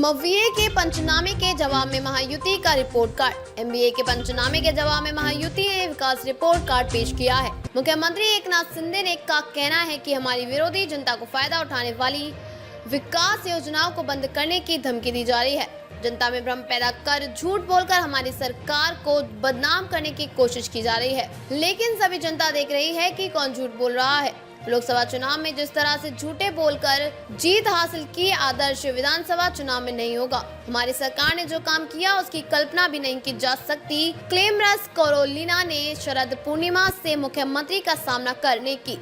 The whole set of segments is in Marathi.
मवीए के पंचनामे के जवाब में महायुति का रिपोर्ट कार्ड। एमबीए के पंचनामे के जवाब में महायुति ने विकास रिपोर्ट कार्ड पेश किया है। मुख्यमंत्री एकनाथ शिंदे ने का कहना है कि हमारी विरोधी जनता को फायदा उठाने वाली विकास योजनाओं को बंद करने की धमकी दी जा रही है। जनता में भ्रम पैदा कर झूठ बोलकर हमारी सरकार को बदनाम करने की कोशिश की जा रही है, लेकिन सभी जनता देख रही है कि कौन झूठ बोल रहा है। लोकसभा चुनाव में जिस तरह से झूठे बोलकर जीत हासिल की, आदर्श विधानसभा चुनाव में नहीं होगा। हमारी सरकार ने जो काम किया उसकी कल्पना भी नहीं की जा सकती। क्लेमरस कैरोलिना ने शरद पूर्णिमा से मुख्यमंत्री का सामना करने की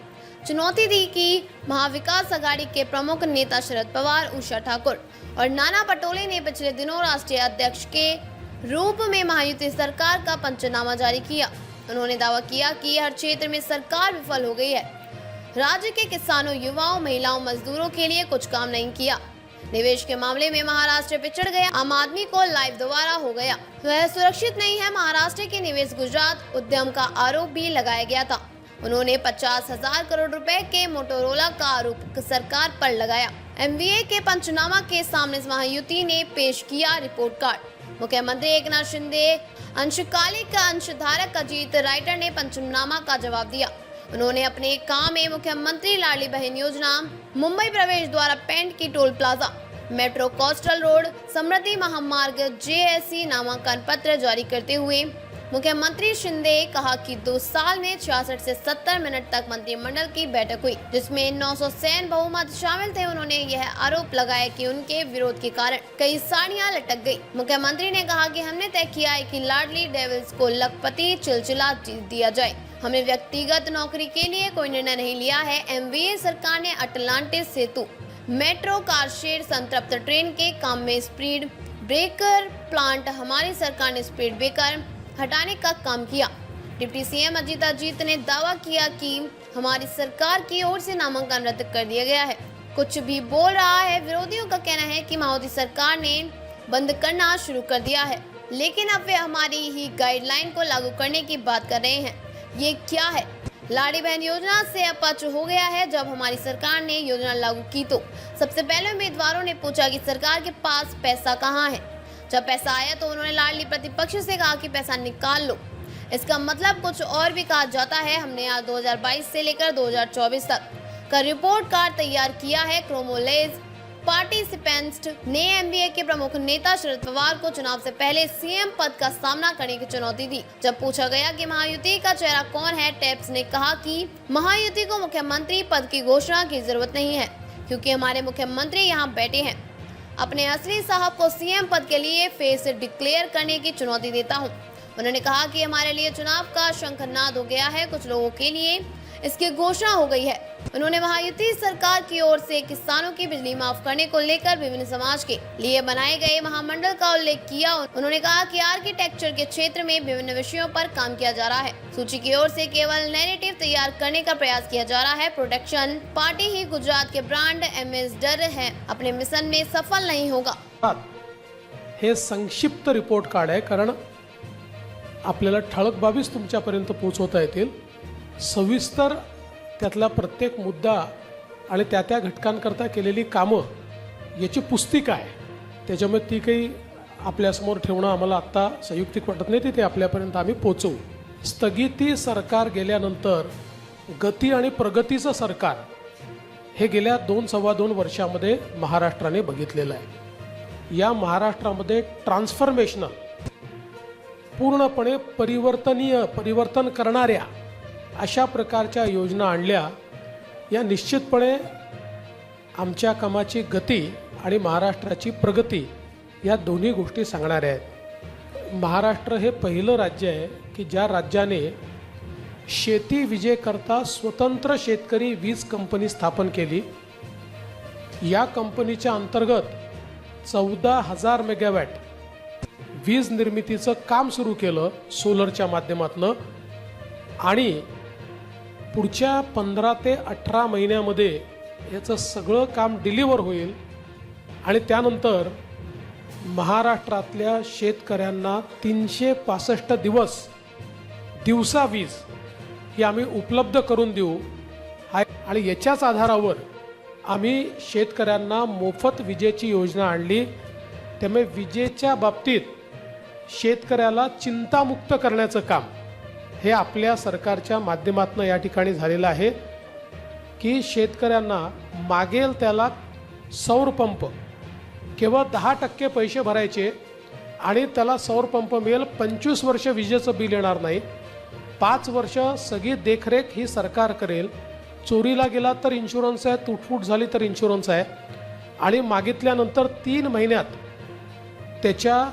चुनौती दी कि महाविकास अघाड़ी के प्रमुख नेता शरद पवार, उषा ठाकुर और नाना पटोले ने पिछले दिनों राष्ट्रीय अध्यक्ष के रूप में महायुति सरकार का पंचनामा जारी किया। उन्होंने दावा किया कि हर क्षेत्र में सरकार विफल हो गई है। राज्य के किसानों, युवाओं, महिलाओं, मजदूरों के लिए कुछ काम नहीं किया। निवेश के मामले में महाराष्ट्र पिछड़ गया। आम आदमी को लाइव दोबारा हो गया। वह सुरक्षित नहीं है। महाराष्ट्र के निवेश गुजरात उद्यम का आरोप भी लगाया गया था। उन्होंने 50,000 करोड़ रुपए के मोटोरोला का आरोप सरकार पर लगाया। एमवीए के पंचनामा के सामने महायुति ने पेश किया रिपोर्ट कार्ड। मुख्यमंत्री एकनाथ शिंदे, अंशकालिक अंशधारक अजीत राइटर ने पंचनामा का जवाब दिया। उन्होंने अपने काम में मुख्यमंत्री लाडली बहन योजना, मुंबई प्रवेश द्वारा पेंट की toll plaza, metro coastal road, Samruddhi Mahamarg JSC नामांकन पत्र जारी करते हुए मुख्यमंत्री शिंदे कहा कि 2 साल में 66 से 70 मिनट तक मंत्रिमंडल की बैठक हुई, जिसमें 900 बहुमत शामिल थे। उन्होंने यह आरोप लगाया कि उनके विरोध के कारण कई साड़ियां लटक गई। मुख्यमंत्री ने कहा कि हमने तय किया है कि लाडली डेविल्स को लखपति चिलचिला दिया जाए। हमने व्यक्तिगत नौकरी के लिए कोई निर्णय नहीं लिया है। एमवीए सरकार ने अटलांटिस सेतु, मेट्रो, कारशेड, संतृप्त ट्रेन के काम में स्पीड ब्रेकर प्लांट, हमारी सरकार ने स्पीड ब्रेकर हटाने का काम किया। डिप्टी सीएम अजीत ने दावा किया कि हमारी सरकार की ओर से नामांकन रद्द कर दिया गया है। कुछ भी बोल रहा है। विरोधियों का कहना है कि मायावती सरकार ने बंद करना शुरू कर दिया है, लेकिन अब वे हमारी ही गाइडलाइन को लागू करने की बात कर रहे हैं। ये क्या है? लाडली बहन योजना से अपच हो गया है। जब हमारी सरकार ने योजना लागू की तो सबसे पहले उम्मीदवारों ने पूछा कि सरकार के पास पैसा कहाँ है। जब पैसा आया तो उन्होंने लाडली प्रतिपक्ष से कहा कि पैसा निकाल लो। इसका मतलब कुछ और भी कहा जाता है। हमने आज 2022 से लेकर 2024 तक का रिपोर्ट कार्ड तैयार किया है। क्रोमोलेज पार्टिसिपेंट्स ने एमबीए के प्रमुख नेता शरद पवार को चुनाव से पहले सीएम पद का सामना करने की चुनौती दी। जब पूछा गया कि महायुति का चेहरा कौन है, टेप्स ने कहा कि महायुति को मुख्यमंत्री पद की घोषणा की जरूरत नहीं है, क्योंकि हमारे मुख्यमंत्री यहाँ बैठे हैं। अपने असली साहब को सीएम पद के लिए फेस डिक्लेयर करने की चुनौती देता हूं। उन्होंने कहा कि हमारे लिए चुनाव का शंखनाद हो गया है, कुछ लोगों के लिए इसकी घोषणा हो गई है। उन्होंने महायुति सरकार की ओर से किसानों की बिजली माफ करने को लेकर विभिन्न समाज के लिए बनाए गए महामंडल का उल्लेख किया। उन्होंने कहा कि आर्किटेक्चर के क्षेत्र में विभिन्न विषयों पर काम किया जा रहा है। सूची की ओर से केवल नैरेटिव तैयार करने का प्रयास किया जा रहा है। प्रोटेक्शन पार्टी ही गुजरात के ब्रांड एम्बेसडर है, अपने मिशन में सफल नहीं होगा। हे संक्षिप्त रिपोर्ट कार्ड आहे, कारण आपल्याला ठळक बाबीच तुमच्यापर्यंत पोहोचवता येतील। सविस्तर त्यातला प्रत्येक मुद्दा आणि त्या घटकांकरता केलेली कामं याची पुस्तिका आहे। त्याच्यामुळे ती काही आपल्यासमोर ठेवणं आम्हाला आत्ता संयुक्तिक वाटत नाही, ते आपल्यापर्यंत आम्ही पोचवू। स्थगिती सरकार गेल्यानंतर गती आणि प्रगतीचं सरकार हे गेल्या 2-2.25 वर्षामध्ये महाराष्ट्राने बघितलेलं आहे। या महाराष्ट्रामध्ये ट्रान्सफॉर्मेशनल, पूर्णपणे परिवर्तन करणाऱ्या अशा प्रकारच्या योजना आणल्या। या निश्चितपणे आमच्या कामाची गती आणि महाराष्ट्राची प्रगती या दोन्ही गोष्टी सांगणाऱ्या आहेत। महाराष्ट्र हे पहिलं राज्य आहे की ज्या राज्याने शेती विजेकरता स्वतंत्र शेतकरी वीज कंपनी स्थापन केली। या कंपनीच्या अंतर्गत 14,000 मेगावॅट वीज निर्मितीचं काम सुरू केलं सोलरच्या माध्यमातून, आणि पुढच्या 15 ते 18 महिन्यामध्ये याचं सगळं काम डिलिव्हर होईल। आणि त्यानंतर महाराष्ट्रातल्या शेतकऱ्यांना 365 दिवसा वीज ही आम्ही उपलब्ध करून देऊ। आणि याच्याच आधारावर आम्ही शेतकऱ्यांना मोफत विजेची योजना आणली त्यामुळे विजेच्या बाबतीत शेतकऱ्याला चिंतामुक्त करण्याचं काम हे आपल्या सरकारच्या माध्यमातून या ठिकाणी झालेलं आहे की शेतकऱ्यांना मागेल त्याला सौर पंप केवळ 10% पैसे भरायचे आणि त्याला सौर पंप मिळेल. 25 वर्ष विजेचं बिल येणार नाही. 5 वर्ष सगळी देखरेख ही सरकार करेल. चोरीला गेला तर इन्शुरन्स आहे, तुटफूट झाली तर इन्शुरन्स आहे आणि मागितल्यानंतर 3 महिन्यात त्याच्या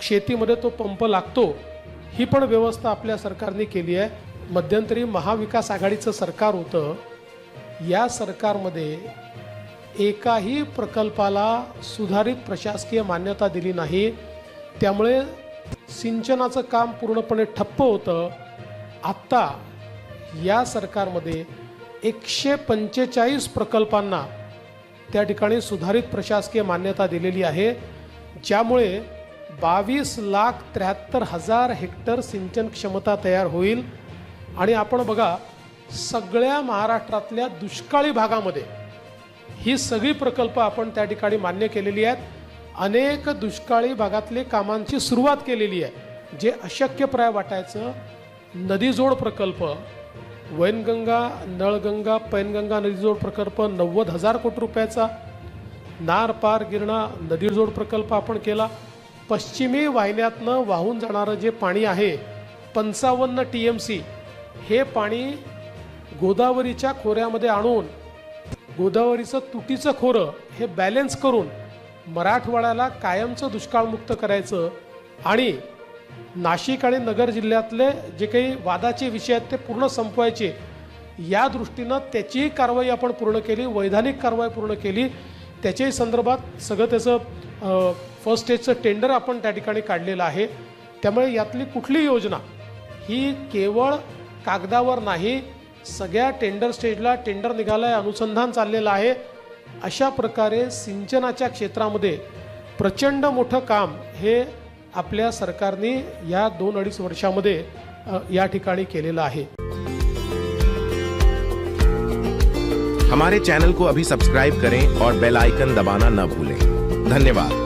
शेतीमध्ये तो पंप लागतो. ही पण व्यवस्था आपल्या सरकारने केली आहे. मध्यंतरी महाविकास आघाडीचं सरकार होतं. या सरकारमध्ये एकाही प्रकल्पाला सुधारित प्रशासकीय मान्यता दिली नाही. त्यामुळे सिंचनाचं काम पूर्णपणे ठप्प होतं. आत्ता या सरकारमध्ये 145 प्रकल्पांना त्या ठिकाणी सुधारित प्रशासकीय मान्यता दिलेली आहे, ज्यामुळे 22,73,000 हेक्टर सिंचन क्षमता तयार होईल. आणि आपण बघा, सगळ्या महाराष्ट्रातल्या दुष्काळी भागामध्ये ही सगळी प्रकल्प आपण त्या ठिकाणी मान्य केलेली आहेत. अनेक दुष्काळी भागातले कामांची सुरुवात केलेली आहे. जे अशक्यप्राय वाटायचं नदीजोड प्रकल्प, वैनगंगा, नळगंगा, पैनगंगा नदीजोड प्रकल्प 90,000 कोटी रुपयाचा, नार पार गिरणा नदीजोड प्रकल्प आपण केला. पश्चिमी वाहिन्यातनं वाहून जाणारं जे पाणी आहे 55 TMC, हे पाणी गोदावरीच्या खोऱ्यामध्ये आणून गोदावरीचं तुटीचं खोरं हे बॅलेन्स करून मराठवाड्याला कायमचं दुष्काळमुक्त करायचं आणि नाशिक आणि नगर जिल्ह्यातले जे काही वादाचे विषय आहेत ते पूर्ण संपवायचे. या दृष्टीनं त्याचीही कारवाई आपण पूर्ण केली, वैधानिक कारवाई पूर्ण केली. त्याच्याही संदर्भात सगळं त्याचं फर्स्ट स्टेजचं टेंडर आपण त्या ठिकाणी काढलेलं आहे. त्यामुळे यातली कुठली योजना ही केवळ कागदावर नाही, सगळ्या टेंडर स्टेजला टेंडर निघालं आहे, अनुसंधान चाललेलं आहे. अशा प्रकारे सिंचनाच्या क्षेत्रामध्ये प्रचंड मोठं काम हे आपल्या सरकारने या 2-2.5 वर्षामध्ये या ठिकाणी केलेलं आहे. हमारे चैनल को अभी सब्सक्राइब करें और बेल आइकन दबाना न भूलें. धन्यवाद.